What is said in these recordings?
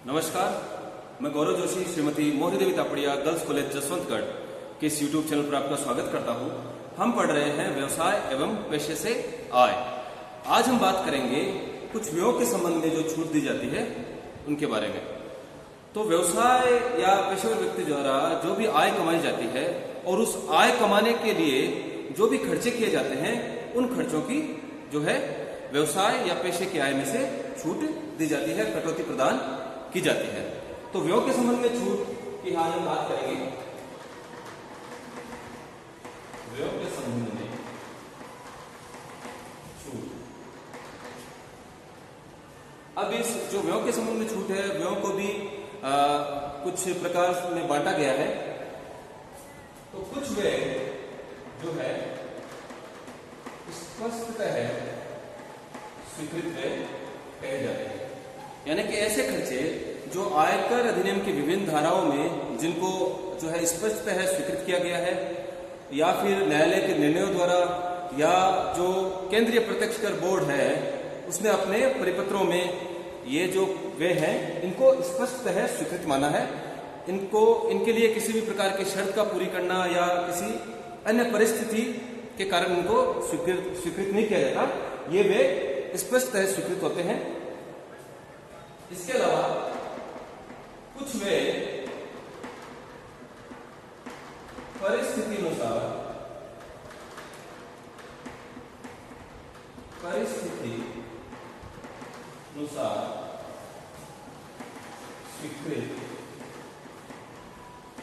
नमस्कार, मैं गौरव जोशी श्रीमती मोहिनी देवी Tapadia girls college Jaswantgarh के इस यूट्यूब चैनल पर आपका स्वागत करता हूं। हम पढ़ रहे हैं व्यवसाय एवं पेशे से आय। आज हम बात करेंगे कुछ व्ययों के संबंध में जो छूट दी जाती है उनके बारे में। तो व्यवसाय या पेशेवर व्यक्ति द्वारा जो भी आय कमाई जाती है और उस आय कमाने के लिए जो भी खर्चे किए जाते हैं उन खर्चों की जो है व्यवसाय या पेशे की आय में से छूट दी जाती है, कटौती प्रदान की जाती है। तो व्यय के संबंध में छूट की आज हम बात करेंगे। व्यय के संबंध में छूट। अब इस जो व्यय के संबंध में छूट है, व्यय को भी कुछ प्रकार में बांटा गया है। तो कुछ व्यय जो है स्पष्टतः स्वीकृत व्यय कहे जाते हैं, यानी कि ऐसे खर्चे जो आयकर अधिनियम की विभिन्न धाराओं में जिनको जो है स्पष्टतः स्वीकृत किया गया है या फिर न्यायालय के निर्णयों द्वारा या जो केंद्रीय प्रत्यक्ष कर बोर्ड है उसने अपने परिपत्रों में ये जो व्यय है इनको स्पष्टतः स्वीकृत माना है। इनके लिए किसी भी प्रकार की शर्त का पूरी करना या किसी अन्य परिस्थिति के कारण इनको स्वीकृत नहीं किया जाता। ये व्यय स्पष्टतः स्वीकृत होते हैं। इसके अलावा कुछ व्यय परिस्थिति अनुसार स्वीकृत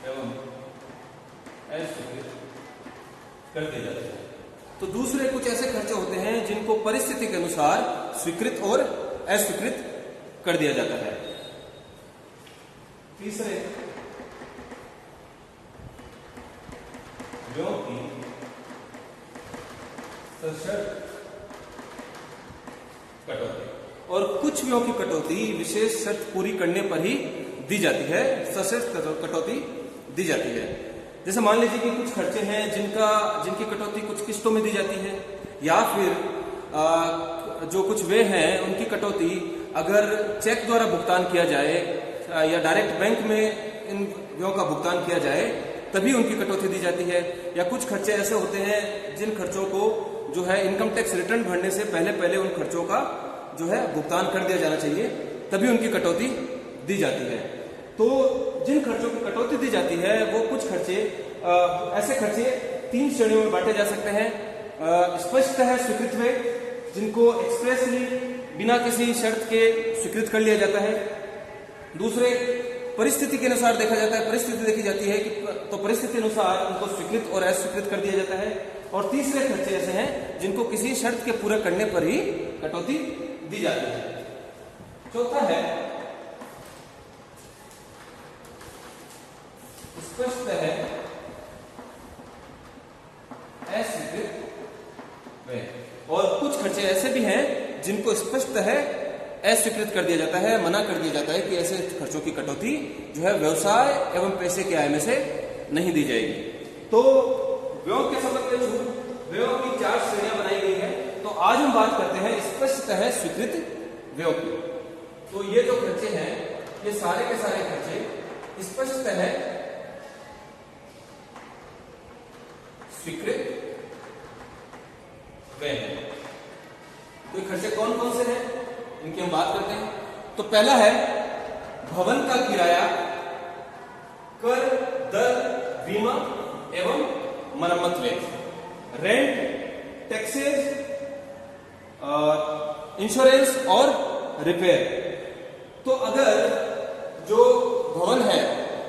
एवं अस्वीकृत कर दिए जाते हैं। तो दूसरे कुछ ऐसे खर्चे होते हैं जिनको परिस्थिति के अनुसार स्वीकृत और अस्वीकृत कर दिया जाता है। तीसरे व्ययों की सशर्त कटौती, और कुछ व्ययों की कटौती विशेष शर्त पूरी करने पर ही दी जाती है, सशर्त कटौती दी जाती है। जैसे मान लीजिए कि कुछ खर्चे हैं जिनकी कटौती कुछ किस्तों में दी जाती है, या फिर जो कुछ व्यय हैं उनकी कटौती अगर चेक द्वारा भुगतान किया जाए या डायरेक्ट बैंक में इन व्ययों का भुगतान किया जाए तभी उनकी कटौती दी जाती है। या कुछ खर्चे ऐसे होते हैं जिन खर्चों को जो है इनकम टैक्स रिटर्न भरने से पहले उन खर्चों का जो है भुगतान कर दिया जाना चाहिए, तभी उनकी कटौती दी जाती है। तो जिन खर्चों की कटौती दी जाती है वो कुछ खर्चे ऐसे खर्चे 3 श्रेणियों में बांटे जा सकते हैं। स्पष्टतः स्वीकृत व्यय जिनको एक्सप्रेसली बिना किसी शर्त के स्वीकृत कर लिया जाता है। दूसरे परिस्थिति के अनुसार देखा जाता है, परिस्थिति देखी जाती है कि तो परिस्थिति अनुसार उनको स्वीकृत और अस्वीकृत कर दिया जाता है। और तीसरे खर्चे ऐसे हैं जिनको किसी शर्त के पूरा करने पर ही कटौती दी जाती है। चौथा है स्पष्टतः अस्वीकृत व्यय, और कुछ खर्चे ऐसे भी हैं जिनको स्पष्टतः अस्वीकृत कर दिया जाता है, मना कर दिया जाता है कि ऐसे खर्चों की कटौती जो है व्यवसाय एवं पैसे की आय में से नहीं दी जाएगी। तो व्ययों के संबंध में छूट, व्ययों की 4 श्रेणियां बनाई गई है। तो आज हम बात करते हैं स्पष्टतः स्वीकृत व्ययों की। तो ये जो खर्चे हैं ये सारे के सारे खर्चे स्पष्टतः स्वीकृत व्यय हैं। तो खर्चे कौन कौन से हैं इनकी हम बात करते हैं। तो पहला है भवन का किराया, कर, दर, बीमा एवं मरम्मत व्यय, रेंट, टैक्सेस, इंश्योरेंस और रिपेयर। तो अगर जो भवन है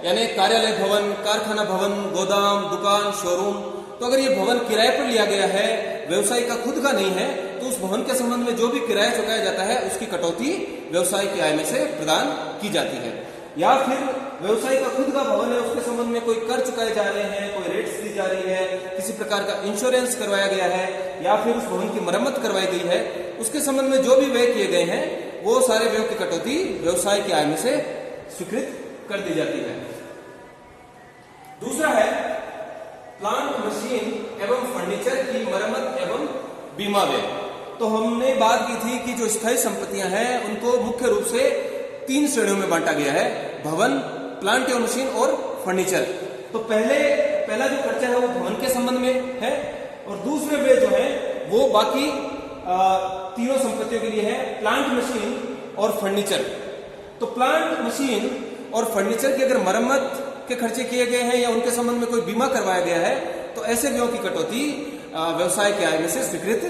यानी कार्यालय भवन, कारखाना भवन, गोदाम, दुकान, शोरूम, तो अगर ये भवन किराए पर लिया गया है, व्यवसाय का खुद का नहीं है, तो उस भवन के संबंध में जो भी किराया चुकाया जाता है उसकी कटौती व्यवसाय की आय में से प्रदान की जाती है। या फिर व्यवसाय का खुद का भवन है, उसके संबंध में कोई कर चुकाए जा रहे हैं, कोई रेट्स दी जा रही है, किसी प्रकार का इंश्योरेंस करवाया गया है या फिर उस भवन की मरम्मत करवाई गई है, उसके संबंध में जो भी व्यय किए गए हैं वो सारे व्यय की कटौती व्यवसाय की आय में से स्वीकृत कर दी जाती है। दूसरा है प्लांट, मशीन एवं फर्नीचर की मरम्मत एवं बीमा व्यय। तो हमने बात की थी कि जो स्थायी संपत्तियां हैं उनको मुख्य रूप से 3 श्रेणियों में बांटा गया है, भवन, प्लांट एवं मशीन और फर्नीचर। तो पहला जो खर्चा है वो भवन के संबंध में है, और दूसरे में जो है वो बाकी तीनों संपत्तियों के लिए है, प्लांट, मशीन और फर्नीचर। तो प्लांट, मशीन और फर्नीचर की अगर मरम्मत के खर्चे किए गए हैं या उनके संबंध में कोई बीमा करवाया गया है तो ऐसे व्ययों की कटौती व्यवसाय के आय में से स्वीकृत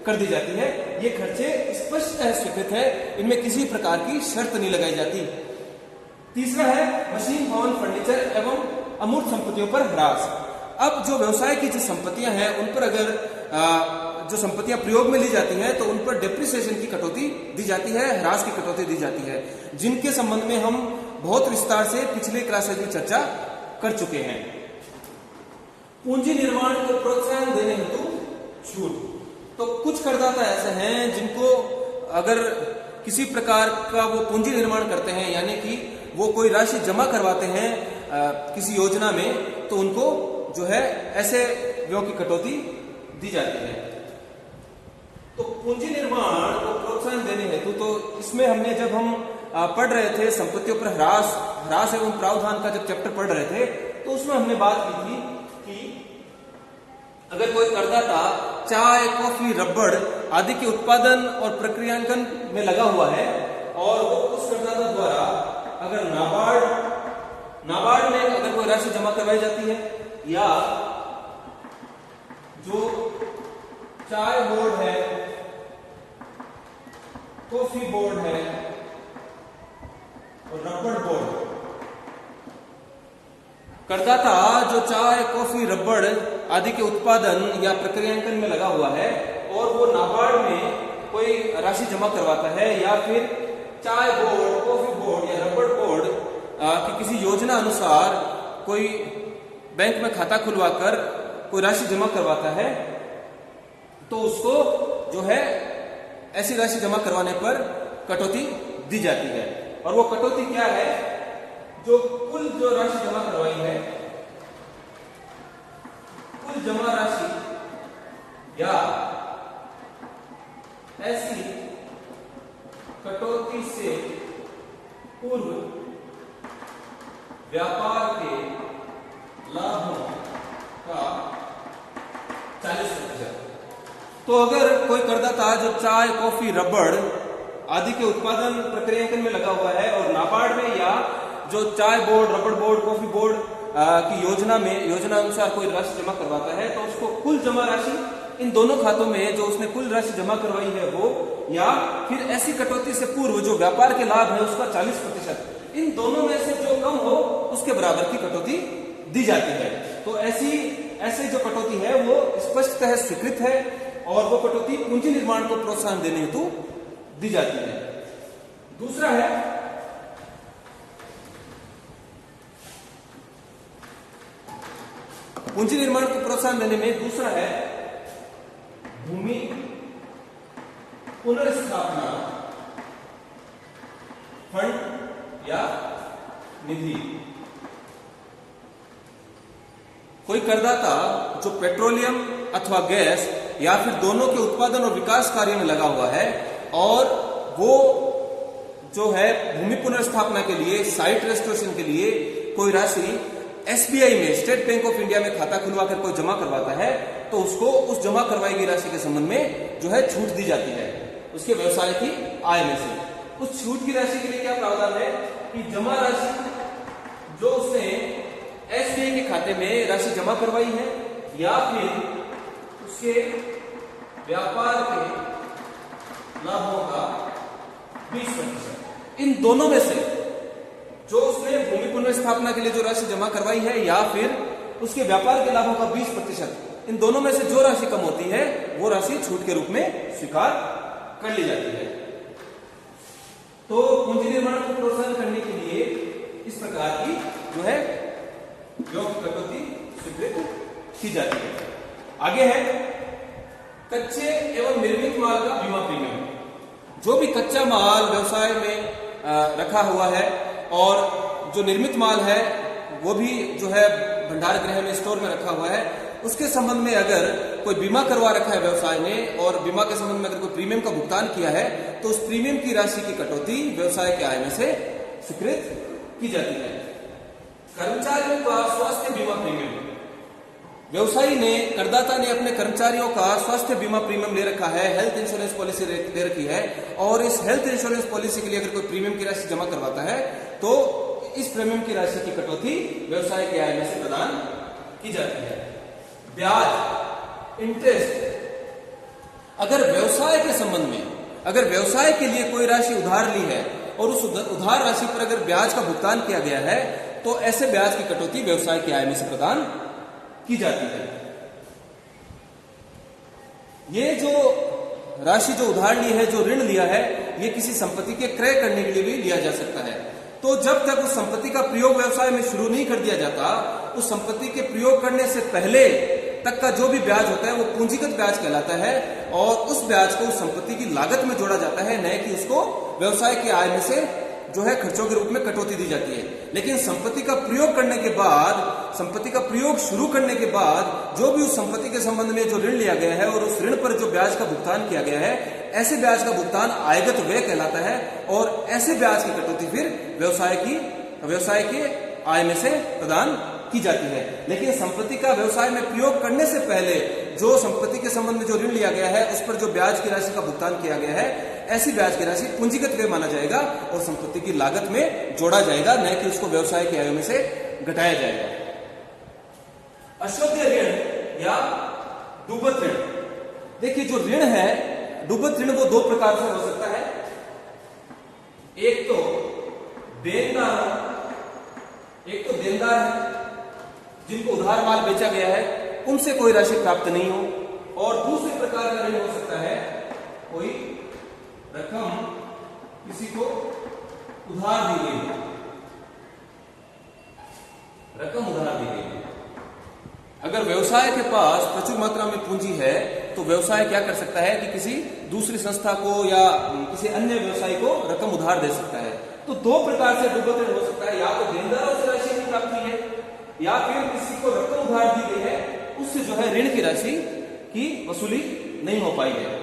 कर दी जाती है। ये खर्चे स्पष्ट स्वीकृत है, इनमें किसी प्रकार की शर्त नहीं लगाई जाती। तीसरा है मशीन, भवन, फर्नीचर एवं अमूर्त संपत्तियों पर ह्रास। अब जो व्यवसाय की जो संपत्तियां हैं उन पर अगर जो संपत्तियां प्रयोग में ली जाती हैं तो उन पर डेप्रिसिएशन की कटौती दी जाती है, ह्रास की कटौती दी जाती है, जिनके संबंध में हम बहुत विस्तार से पिछले क्लासेज में चर्चा कर चुके हैं। पूंजी निर्माण को प्रोत्साहन देने हेतु छूट। तो कुछ करदाता ऐसे हैं जिनको अगर किसी प्रकार का वो पूंजी निर्माण करते हैं, यानी कि वो कोई राशि जमा करवाते हैं किसी योजना में, तो उनको जो है ऐसे व्ययों की कटौती दी जाती है। तो पूंजी निर्माण को प्रोत्साहन देने हेतु, तो इसमें हमने जब हम पढ़ रहे थे संपत्तियों पर ह्रास एवं प्रावधान का जब चैप्टर पढ़ रहे थे तो उसमें हमने बात की थी कि अगर कोई करदाता चाय, कॉफी, रबड़ आदि के उत्पादन और प्रक्रियांकन में लगा हुआ है और वो उस करदाता द्वारा अगर नाबार्ड में अगर कोई राशि जमा करवाई जाती है, या जो चाय बोर्ड है, कॉफी बोर्ड है और रबड़ बोर्ड, करदाता जो चाय, कॉफी, रबड़ आदि के उत्पादन या प्रक्रियांकन में लगा हुआ है और वो नाबार्ड में कोई राशि जमा करवाता है, या फिर चाय बोर्ड, कॉफी बोर्ड या रबड़ बोर्ड की किसी योजना अनुसार कोई बैंक में खाता खुलवाकर कोई राशि जमा करवाता है, तो उसको जो है ऐसी राशि जमा करवाने पर कटौती दी जाती है। और वो कटौती क्या है? जो कुल जो राशि जमा करवाई है, कुल जमा राशि या ऐसी कटौती से पूर्व व्यापार के लाभों का 40%। तो अगर कोई करदाता जो चाय, कॉफी, रबड़ आदि के उत्पादन प्रक्रियांकन में लगा हुआ है और नाबार्ड में या जो चाय बोर्ड, रबड़ बोर्ड, कॉफी बोर्ड की योजना अनुसार कोई राशि जमा करवाता है, तो उसको कुल जमा राशि इन दोनों खातों में जो उसने कुल राशि जमा करवाई है वो, या फिर ऐसी कटौती से पूर्व जो व्यापार के लाभ है उसका 40%, इन दोनों में से जो कम हो उसके बराबर की कटौती दी जाती है। तो ऐसे जो कटौती है वो स्पष्टतः स्वीकृत है और वो कटौती पूंजी निर्माण को प्रोत्साहन देने हेतु दी जाती है। दूसरा है पूंजी निर्माण को प्रोत्साहन देने में, दूसरा है भूमि पुनर्स्थापना फंड या निधि। कोई करदाता जो पेट्रोलियम अथवा गैस या फिर दोनों के उत्पादन और विकास कार्य में लगा हुआ है और वो जो है भूमि पुनर्स्थापना के लिए, साइट रेस्टोरेशन के लिए कोई राशि एसबीआई में, स्टेट बैंक ऑफ इंडिया में खाता खुलवाकर कोई जमा करवाता है, तो उसको उस जमा करवाई गई राशि के संबंध में जो है छूट दी जाती है उसके व्यवसाय की आय में से। उस छूट की राशि के लिए क्या प्रावधान है कि जमा राशि जो उसने एसबीआई के खाते में राशि जमा करवाई है या फिर उसके व्यापार के लाभों का 20%, इन दोनों में से जो उसने भूमि पुनर्स्थापना के लिए जो राशि जमा करवाई है या फिर उसके व्यापार के लाभों का 20%, इन दोनों में से जो राशि कम होती है वो राशि छूट के रूप में स्वीकार कर ली जाती है। तो पूंजी निर्माण को प्रोत्साहन करने के लिए इस प्रकार की जो है कटौती स्वीकृत की जाती है। आगे है कच्चे एवं निर्मित माल का बीमा प्रीमियम। जो भी कच्चा माल व्यवसाय में रखा हुआ है और जो निर्मित माल है वो भी जो है भंडार गृह में, स्टोर में रखा हुआ है, उसके संबंध में अगर कोई बीमा करवा रखा है व्यवसाय ने और बीमा के संबंध में अगर कोई प्रीमियम का भुगतान किया है तो उस प्रीमियम की राशि की कटौती व्यवसाय के आय में से स्वीकृत की जाती है। कर्मचारियों का स्वास्थ्य बीमा प्रीमियम, व्यवसायी ने, करदाता ने अपने कर्मचारियों का स्वास्थ्य बीमा प्रीमियम ले रखा है, हेल्थ इंश्योरेंस पॉलिसी ले रखी है, और इस हेल्थ इंश्योरेंस पॉलिसी के लिए अगर कोई प्रीमियम की राशि जमा करवाता है तो इस प्रीमियम की राशि की कटौती व्यवसाय की आय में से प्रदान की जाती है। ब्याज, इंटरेस्ट, अगर व्यवसाय के संबंध में, अगर व्यवसाय के लिए कोई राशि उधार ली है और उस उधार राशि पर अगर ब्याज का भुगतान किया गया है तो ऐसे ब्याज की कटौती व्यवसाय की आय में से प्रदान की जाती है। ये जो राशि जो उधार ली है, जो ऋण लिया है, ये किसी संपत्ति के क्रय करने के लिए भी लिया जा सकता है। तो जब तक उस संपत्ति का प्रयोग व्यवसाय में शुरू नहीं कर दिया जाता, उस संपत्ति के प्रयोग करने से पहले तक का जो भी ब्याज होता है वो पूंजीगत ब्याज कहलाता है, और उस ब्याज को उस संपत्ति की लागत में जोड़ा जाता है, न कि उसको व्यवसाय की आय में से जो है खर्चों के रूप में कटौती दी जाती है। लेकिन संपत्ति का प्रयोग करने के बाद, संपत्ति का प्रयोग शुरू करने के बाद जो भी उस संपत्ति के संबंध में जो ऋण लिया गया है और उस ऋण पर जो ब्याज का भुगतान किया गया है, ऐसे ब्याज का भुगतान आयगत व्यय कहलाता है, और ऐसे ब्याज की कटौती फिर व्यवसाय के आय में से प्रदान की जाती है। लेकिन संपत्ति का व्यवसाय में प्रयोग करने से पहले जो संपत्ति के संबंध में जो ऋण लिया गया है उस पर जो ब्याज की राशि का भुगतान किया गया है, ऐसी ब्याज की राशि पूंजीगत व्यय माना जाएगा और संपत्ति की लागत में जोड़ा जाएगा, न कि उसको व्यवसाय की आय में से घटाया जाएगा। अशुद्ध ऋण या डूबत ऋण, देखिए जो ऋण है, डूबत ऋण वो दो प्रकार से हो सकता है। एक तो देनदार है जिनको उधार माल बेचा गया है, उनसे कोई राशि प्राप्त नहीं हो, और दूसरे प्रकार का ऋण हो सकता है कोई रकम किसी को उधार दी गई, रकम उधार दी गई। अगर व्यवसाय के पास प्रचुर मात्रा में पूंजी है तो व्यवसाय क्या कर सकता है कि किसी दूसरी संस्था को या किसी अन्य व्यवसायी को रकम उधार दे सकता है। तो दो प्रकार से डूबत ऋण हो सकता है, या तो देनदारों से राशि नहीं प्राप्त हुई है, या फिर किसी को रकम उधार दी गई है, उससे जो है ऋण की राशि की वसूली नहीं हो पाई है।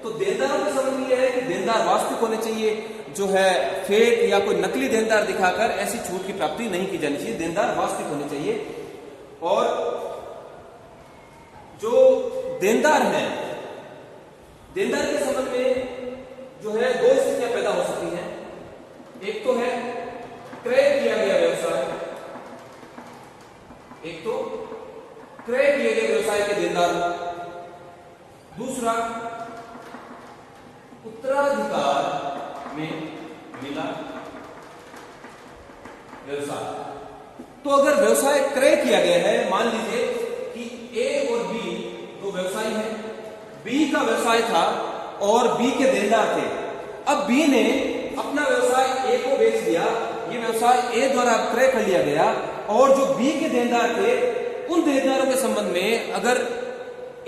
तो देनदारों का संबंध यह है कि देनदार वास्तविक होने चाहिए, जो है फेक या कोई नकली देनदार दिखाकर ऐसी छूट की प्राप्ति नहीं की जानी चाहिए, देनदार वास्तविक होने चाहिए। और जो देनदार है, देनदार के संबंध में जो है दो स्थितियां पैदा हो सकती हैं। एक तो है क्रय किया गया व्यवसाय, एक तो क्रय किए गए व्यवसाय के देनदार, दूसरा उत्तराधिकार में मिला व्यवसाय। तो अगर व्यवसाय क्रय किया गया है, मान लीजिए कि ए और बी दो व्यवसायी हैं, बी का व्यवसाय था और बी के देनदार थे। अब बी ने अपना व्यवसाय ए को बेच दिया, ये व्यवसाय ए द्वारा क्रय कर लिया गया, और जो बी के देनदार थे उन देनदारों के संबंध में अगर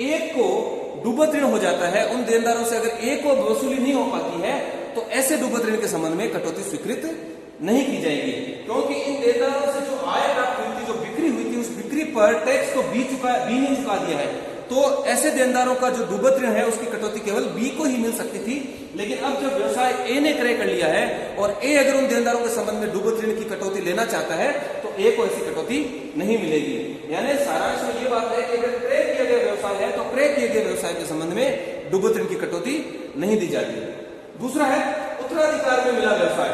एक को डूबत ऋण हो जाता है, उन देनदारों से अगर एक को वसूली नहीं हो पाती है, तो ऐसे डूबत ऋण के संबंध में कटौती स्वीकृत नहीं की जाएगी, क्योंकि इन देनदारों से जो आय प्राप्त हुई थी, जो बिक्री हुई थी, उस बिक्री पर टैक्स को बी ने चुका दिया है। तो ऐसे देनदारों का जो डूबत ऋण है उसकी कटौती केवल बी को ही मिल सकती थी। लेकिन अब जब व्यवसाय ए ने क्रय कर लिया है और ए अगर उन देनदारों के संबंध में डूबत ऋण की कटौती लेना चाहता है तो ए को ऐसी कटौती नहीं मिलेगी। यानी सारांश में ये बात है कि अगर क्रय किया गया व्यवसाय है तो क्रय किए गए व्यवसाय के संबंध में डूबत ऋण की कटौती नहीं दी जाती। दूसरा है उत्तराधिकार में मिला व्यवसाय।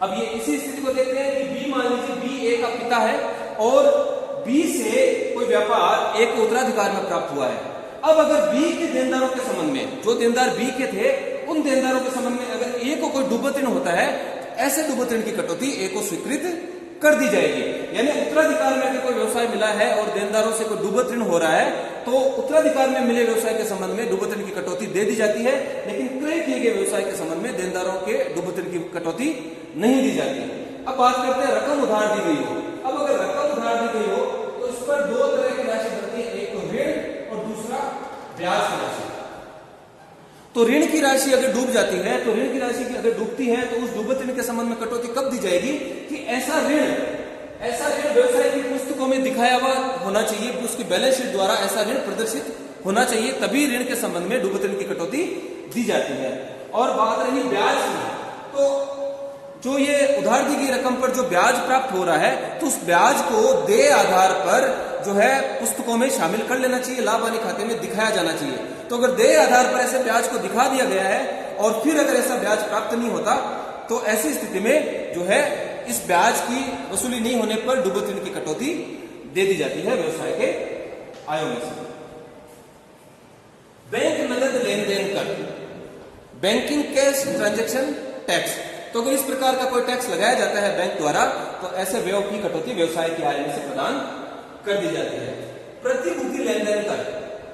अब ये इसी स्थिति को देखते हैं कि बी, मान लीजिए बी ए का पिता है और बी से कोई व्यापार ए को उत्तराधिकार में प्राप्त हुआ है। अब अगर बी के देनदारों के संबंध में, जो देनदार बी के थे उन देनदारों के संबंध में अगर ए को कोई डूबत ऋण होता है, ऐसे डूबत ऋण की कटौती ए को स्वीकृत कर दी जाएगी। यानी उत्तराधिकार में अगर कोई व्यवसाय मिला है और देनदारों से कोई डूबत ऋण हो रहा है तो उत्तराधिकार में मिले व्यवसाय के संबंध में डूबत ऋण की कटौती दे दी जाती है, लेकिन क्रय किए गए व्यवसाय के संबंध में देनदारों के डूबत ऋण की कटौती नहीं दी जाती। अब बात करते हैं रकम उधार दी गई हो। अब अगर रकम उधार दी गई हो तो इस पर दो तरह की राशि बनती है, एक तो ऋण और दूसरा ब्याज की राशि। तो ऋण की राशि अगर डूब जाती है, तो ऋण की राशि अगर डूबती है तो उस डूबत ऋण के संबंध में कटौती कब दी जाएगी कि ऐसा ऋण व्यवसाय की पुस्तकों में दिखाया हुआ होना चाहिए, उसकी बैलेंस शीट द्वारा ऐसा ऋण प्रदर्शित होना चाहिए, तभी ऋण के संबंध में डूबत ऋण की कटौती दी जाती है। और बात रही ब्याज की, तो जो ये उधार दी गई रकम पर जो ब्याज प्राप्त हो रहा है, तो उस ब्याज को देय आधार पर जो है पुस्तकों में शामिल कर लेना चाहिए, लाभ हानि खाते में दिखाया जाना चाहिए। तो अगर देय आधार पर ऐसे ब्याज को दिखा दिया गया है और फिर अगर ऐसा ब्याज प्राप्त नहीं होता, तो ऐसी स्थिति में जो है इस ब्याज की वसूली नहीं होने पर डूबत ऋण की कटौती दे दी जाती है व्यवसाय के आयों में से। बैंक नगद लेन देन कर, बैंकिंग कैश ट्रांजैक्शन टैक्स। तो अगर इस प्रकार का कोई टैक्स लगाया जाता है बैंक द्वारा, तो ऐसे व्यय की कटौती व्यवसाय की आय में से प्रदान कर दी जाती है। प्रतिभूति लेन देन कर,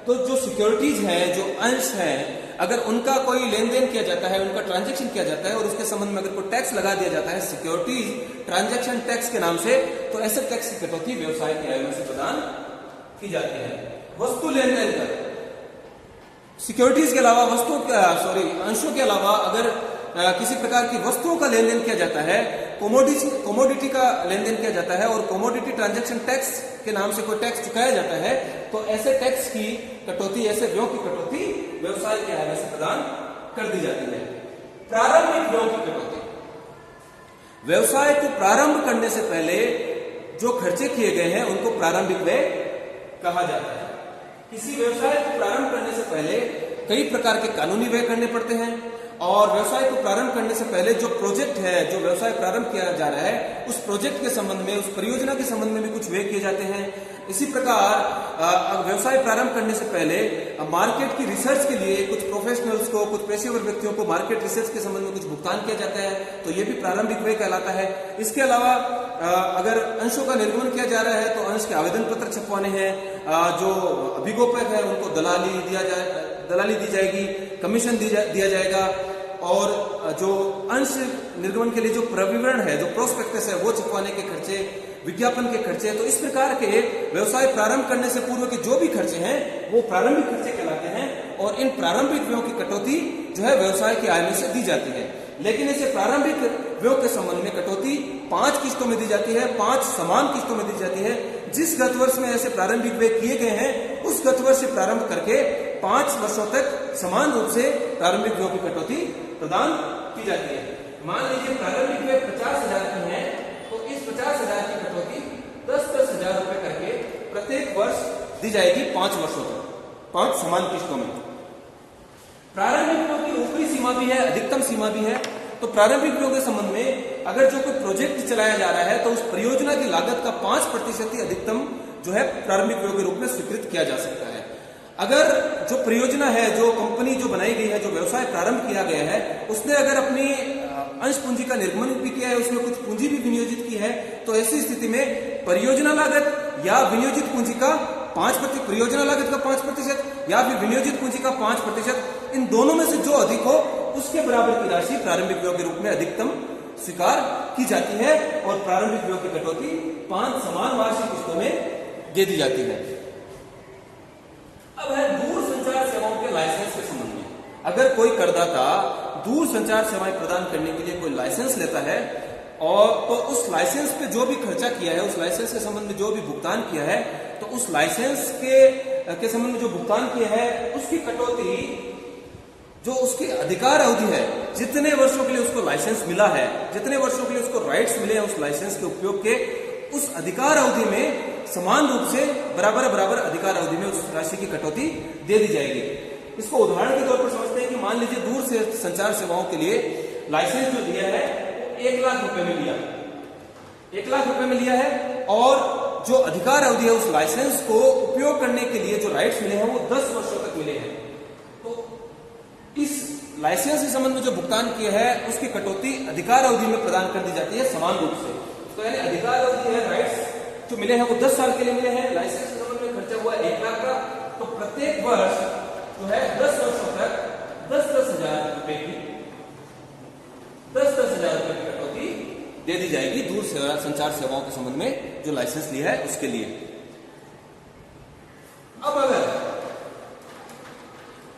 तो जो सिक्योरिटीज है, जो अंश है, अगर उनका कोई लेन देन किया जाता है, उनका ट्रांजैक्शन किया जाता है और उसके संबंध में अगर कोई टैक्स लगा दिया जाता है सिक्योरिटीज ट्रांजैक्शन टैक्स के नाम से, तो ऐसे टैक्स की कटौती व्यवसाय की आय में से प्रदान की जाती है। वस्तु लेन देन कर, सिक्योरिटीज के अलावा अंशों के अलावा अगर किसी प्रकार की वस्तुओं का लेन देन किया जाता है, कोमोडिटी का लेन देन किया जाता है और कोमोडिटी ट्रांजैक्शन टैक्स के नाम से कोई टैक्स चुकाया जाता है, तो ऐसे टैक्स की कटौती, ऐसे व्ययों की कटौती व्यवसाय के आय में से प्रदान कर दी जाती है। प्रारंभिक व्ययों की कटौती, व्यवसाय को प्रारंभ करने से पहले जो खर्चे किए गए हैं उनको प्रारंभिक व्यय कहा जाता है। किसी व्यवसाय को प्रारंभ करने से पहले कई प्रकार के कानूनी व्यय करने पड़ते हैं और व्यवसाय को प्रारंभ करने से पहले जो प्रोजेक्ट है, जो व्यवसाय प्रारंभ किया जा रहा है, उस प्रोजेक्ट के संबंध में, उस परियोजना के संबंध में भी कुछ व्यय किए जाते हैं। इसी प्रकार व्यवसाय प्रारंभ करने से पहले मार्केट की रिसर्च के लिए कुछ प्रोफेशनल्स को, कुछ पेशेवर व्यक्तियों को मार्केट रिसर्च के संबंध में कुछ भुगतान किया जाता है, तो ये भी प्रारंभिक व्यय कहलाता है। इसके अलावा अगर अंशों का निर्गमन किया जा रहा है तो अंश के आवेदन पत्र छपवाने हैं, जो अभिगोपक है उनको दलाली दी जाएगी, कमीशन दिया जाएगा और जो अंश निर्गमन के लिए जो प्रविवरण है, जो प्रोस्पेक्टस है, वो छपवाने के खर्चे, विज्ञापन के खर्चे। तो इस प्रकार के व्यवसाय प्रारंभ करने से पूर्व के जो भी खर्चे हैं वो प्रारंभिक खर्चे कहलाते हैं और इन प्रारंभिक व्ययों की कटौती जो है व्यवसाय की आय में से दी जाती है। लेकिन ऐसे प्रारंभिक व्ययों के संबंध में कटौती 5 किस्तों में दी जाती है, 5 समान किस्तों में दी जाती है। जिस गत वर्ष में ऐसे प्रारंभिक व्यय किए गए हैं उस गत वर्ष से प्रारंभ करके 5 वर्षों तक समान रूप से प्रारंभिक व्ययों की कटौती प्रदान की जाती है। मान लीजिए प्रारंभिक व्यय 50,000 की है, तो इस 50,000 की कटौती 10,000 रुपए करके प्रत्येक वर्ष दी जाएगी 5 वर्षों तक, 5 समान किस्तों में। प्रारंभिक व्ययों की ऊपरी सीमा भी है, अधिकतम सीमा भी है। तो प्रारंभिक व्ययों के संबंध में अगर जो कोई प्रोजेक्ट चलाया जा रहा है तो उस परियोजना की लागत का 5% ही अधिकतम जो है प्रारंभिक व्ययों के रूप में स्वीकृत किया जा सकता है। अगर जो परियोजना है, जो कंपनी जो बनाई गई है, जो व्यवसाय प्रारंभ किया गया है, उसने अगर अपनी अंश पूंजी का निर्गमन भी किया है, उसमें कुछ पूंजी भी विनियोजित की है, तो ऐसी स्थिति में परियोजना लागत या विनियोजित पूंजी का 5%, परियोजना लागत का 5% या फिर विनियोजित पूंजी का 5%, इन दोनों में से जो अधिक हो उसके बराबर की राशि प्रारंभिक व्यय के रूप में अधिकतम स्वीकार की जाती है और प्रारंभिक व्यय की कटौती 5 समान वार्षिक किस्तों में दे दी जाती है। अब है दूर संचार सेवाओं के लाइसेंस के संबंध में। अगर कोई करदाता दूर संचार सेवाएं प्रदान करने के लिए कोई लाइसेंस लेता है और तो उस लाइसेंस पे जो भी खर्चा किया है, उस लाइसेंस के संबंध में जो भी भुगतान किया है, तो उस लाइसेंस के संबंध में जो भुगतान किया है उसकी कटौती, जो उसकी अधिकार अवधि है, जितने वर्षों के लिए उसको लाइसेंस मिला है, जितने वर्षों के लिए उसको राइट्स मिले हैं उस लाइसेंस के उपयोग के, उस अधिकार अवधि में समान रूप से बराबर अधिकार अवधि में उस राशि की कटौती दे दी जाएगी। इसको उदाहरण के तौर पर समझते हैं कि मान लीजिए दूर से संचार सेवाओं के लिए लाइसेंस जो दिया है 1 लाख रुपए में लिया, 1 लाख रुपए में लिया है और जो अधिकार अवधि है उस लाइसेंस को उपयोग करने के लिए जो राइट्स मिले हैं वो 10 वर्षों तक मिले हैं। तो इस लाइसेंस के संबंध में जो भुगतान किया है उसकी कटौती अधिकार अवधि में प्रदान कर दी जाती है समान रूप से। तो यानी अधिकार अवधि है, राइट्स जो मिले हैं वो 10 साल के लिए मिले हैं, लाइसेंस के संबंध में खर्चा हुआ 1 लाख का, तो प्रत्येक वर्ष जो है 10 वर्षों तक 10,000 रुपए की 10,000 रुपए की कटौती दे दी जाएगी दूर संचार सेवाओं के संबंध में जो लाइसेंस लिया है उसके लिए। अब अगर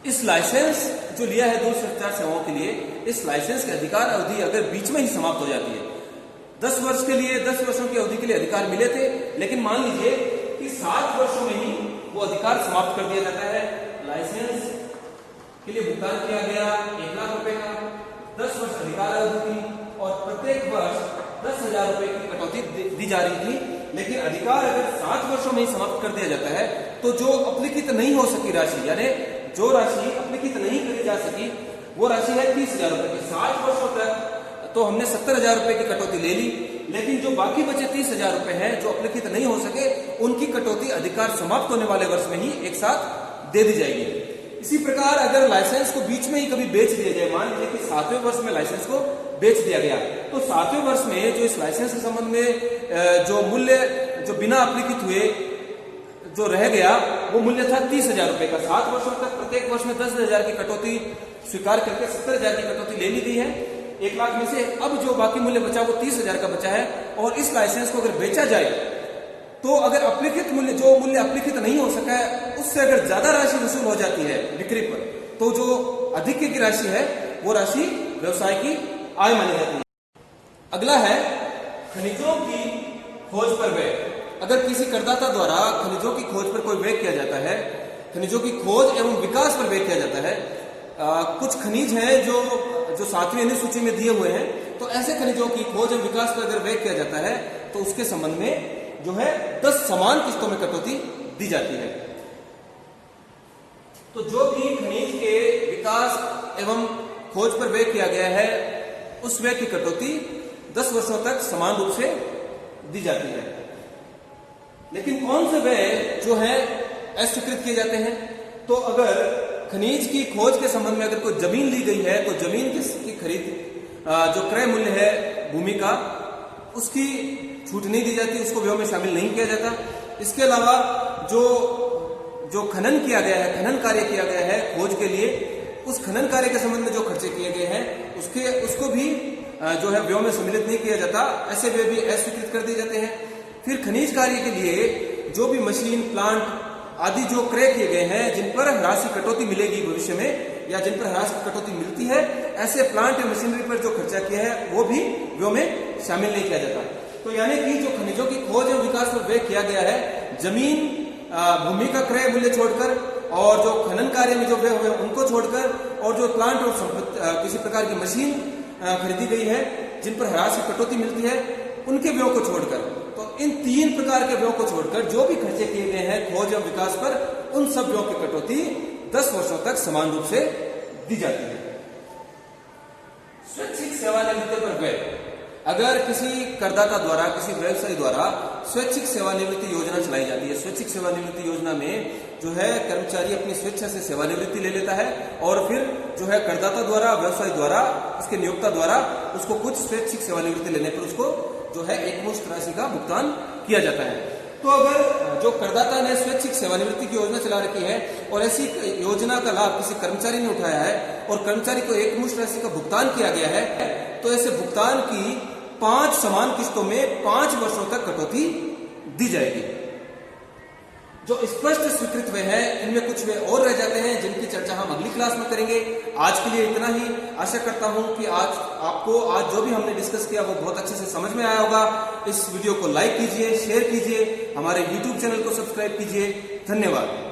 इस लाइसेंस जो लिया है दूर संचार सेवाओं के लिए, इस लाइसेंस की अधिकार अवधि अगर बीच में ही समाप्त हो जाती है, 10 वर्ष के लिए 10 वर्षों की अवधि के लिए अधिकार मिले थे, लेकिन मान लीजिए कि 7 वर्षों में ही वो अधिकार समाप्त कर दिया जाता है, लाइसेंस के लिए भुगतान किया गया 1 लाख रुपए का, 10 वर्ष अधिकार अवधि थी, और प्रत्येक वर्ष 10,000 रुपए की कटौती दी जा रही थी। लेकिन अधिकार अगर 7 वर्षों में ही समाप्त कर दिया जाता है तो जो अप्लिखित नहीं हो सकी राशि, यानी जो राशि अप्लिखित नहीं करी जा सकी वो राशि है 30,000 रुपए की। 60 वर्षों तक तो हमने 70,000 रुपए की कटौती ले ली, लेकिन जो बाकी बचे 30,000 रुपए हैं जो अप्लिखित नहीं हो सके, उनकी कटौती अधिकार समाप्त होने वाले वर्ष में ही एक साथ दे दी जाएगी। इसी प्रकार अगर लाइसेंस को बीच में ही कभी बेच दिया जाए, मान लीजिए कि 7वें वर्ष में लाइसेंस को बेच दिया गया, तो 7वें वर्ष में जो इस लाइसेंस के संबंध में जो मूल्य जो बिना अप्लिखित हुए जो रह गया वो मूल्य था 30,000 रुपए का। 7 वर्षों तक प्रत्येक वर्ष में 10,000 की कटौती स्वीकार करके 70,000 की कटौती ले ली गई है 1 लाख में से। अब जो बाकी मूल्य बचा वो 30,000 का बचा है, और इस लाइसेंस को अगर बेचा जाए तो अगर अप्लिखित मूल्य, जो मूल्य अप्लिखित नहीं हो सका है, उससे अगर ज्यादा राशि वसूल हो जाती है बिक्री पर, तो जो अधिक की राशि है वो राशि व्यवसाय की आय मानी जाती है। अगला है खनिजों की खोज पर व्यय। अगर किसी करदाता द्वारा खनिजों की खोज पर कोई व्यय किया जाता है, खनिजों की खोज एवं विकास पर व्यय किया जाता है, कुछ खनिज हैं जो 7वीं अनुसूची में दिए हुए हैं, तो ऐसे खनिजों की खोज एवं विकास पर अगर व्यय किया जाता है तो उसके संबंध में जो है 10 समान किस्तों में कटौती दी जाती है। तो जो भी खनिज के विकास एवं खोज पर व्यय किया गया है उस व्यय की कटौती 10 वर्षों तक समान रूप से दी जाती है। लेकिन कौन से व्यय जो है अस्वीकृत किए जाते हैं? तो अगर खनिज की खोज के संबंध में अगर कोई जमीन ली गई है तो जमीन की खरीद जो क्रय मूल्य है भूमि का, उसकी छूट नहीं दी जाती, उसको व्यय में शामिल नहीं किया जाता। इसके अलावा जो खनन किया गया है, खनन कार्य किया गया है खोज के लिए, उस खनन कार्य के संबंध में जो खर्चे किए गए हैं उसको भी जो है व्यय में सम्मिलित नहीं किया जाता, ऐसे व्यय भी अस्वीकृत कर दिए जाते हैं। फिर खनिज कार्य के लिए जो भी मशीन, प्लांट आदि जो क्रय किए गए हैं, जिन पर राशि कटौती मिलेगी भविष्य में, या जिन पर राशि कटौती मिलती है, ऐसे प्लांट या मशीनरी पर जो खर्चा किया है वो भी व्यय में शामिल नहीं किया जाता। तो यानी कि जो खनिजों की खोज एवं विकास पर व्यय किया गया है, जमीन, भूमि का क्रय मूल्य छोड़कर, और जो खनन कार्य में जो व्यय हुए उनको छोड़कर, और जो प्लांट और किसी प्रकार की मशीन खरीदी गई है जिन पर राशि कटौती मिलती है, उनके व्यय को छोड़कर, तो इन 3 प्रकार के व्यय को छोड़कर जो भी खर्चे किए गए हैं खोज एवं विकास पर, उन सब व्ययों की कटौती 10 वर्षों तक समान रूप से दी जाती है। स्वैच्छिक सेवानिवृत्ति पर व्यय। अगर किसी करदाता द्वारा, किसी व्यवसायी द्वारा स्वैच्छिक सेवानिवृत्ति योजना चलाई जाती है, स्वैच्छिक सेवानिवृत्ति योजना में जो है कर्मचारी अपनी स्वेच्छा से सेवानिवृत्ति ले लेता है, और फिर जो है करदाता द्वारा, व्यवसायी द्वारा, उसके नियोक्ता द्वारा उसको कुछ स्वैच्छिक सेवानिवृत्ति लेने पर उसको जो है एकमुश्त राशि का भुगतान किया जाता है। तो अगर जो करदाता ने स्वैच्छिक सेवानिवृत्ति की योजना चला रखी है और ऐसी योजना का लाभ किसी कर्मचारी ने उठाया है और कर्मचारी को एकमुश्त राशि का भुगतान किया गया है, तो ऐसे भुगतान की 5 समान किस्तों में 5 वर्षों तक कटौती दी जाएगी। जो स्पष्ट स्वीकृत व्यय है, इनमें कुछ व्यय और रह जाते हैं जिनकी चर्चा हम अगली क्लास में करेंगे। आज के लिए इतना ही। आशा करता हूं कि आज जो भी हमने डिस्कस किया वो बहुत अच्छे से समझ में आया होगा। इस वीडियो को लाइक कीजिए, शेयर कीजिए, हमारे YouTube चैनल को सब्सक्राइब कीजिए। धन्यवाद।